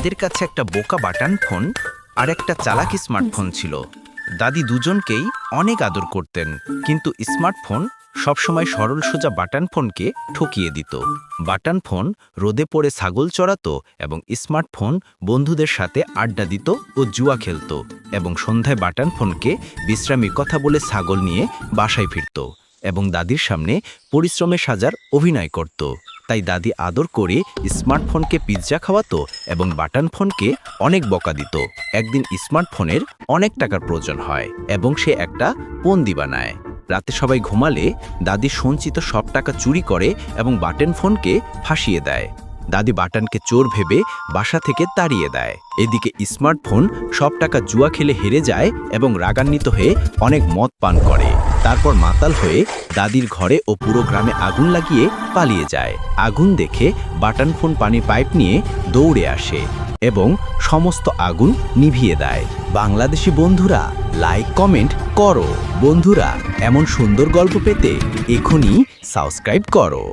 তাদের কাছে একটা বোকা বাটন ফোন আর একটা চালাকি স্মার্টফোন ছিল। দাদি দুজনকেই অনেক আদর করতেন, কিন্তু স্মার্টফোন সবসময় সরল সোজা বাটন ফোনকে ঠকিয়ে দিত। বাটন ফোন রোদে পড়ে ছাগল চড়াতো এবং স্মার্টফোন বন্ধুদের সাথে আড্ডা দিত ও জুয়া খেলত, এবং সন্ধ্যায় বাটন ফোনকে বিশ্রামের কথা বলে ছাগল নিয়ে বাসায় ফিরত এবং দাদির সামনে পরিশ্রমে সাজার অভিনয় করত। তাই দাদি আদর করে স্মার্টফোনকে পিৎজা খাওয়াতো এবং বাটন ফোনকে অনেক বকা দিত। একদিন স্মার্টফোনের অনেক টাকার প্রয়োজন হয় এবং সে একটা বন্দি বানায়। রাতে সবাই ঘুমালে দাদি সঞ্চিত সব টাকা চুরি করে এবং বাটন ফোনকে ফাঁসিয়ে দেয়। দাদি বাটনকে চোর ভেবে বাসা থেকে তাড়িয়ে দেয়। এদিকে স্মার্টফোন সব টাকা জুয়া খেলে হেরে যায় এবং রাগান্বিত হয়ে অনেক মদ পান করে। তারপর মাতাল হয়ে দাদির ঘরে ও পুরো গ্রামে আগুন লাগিয়ে পালিয়ে যায়। আগুন দেখে বাটন ফোন পানির পাইপ নিয়ে দৌড়ে আসে এবং সমস্ত আগুন নিভিয়ে দেয়। বাংলাদেশি বন্ধুরা, লাইক কমেন্ট করো। বন্ধুরা, এমন সুন্দর গল্প পেতে এখনই সাবস্ক্রাইব করো।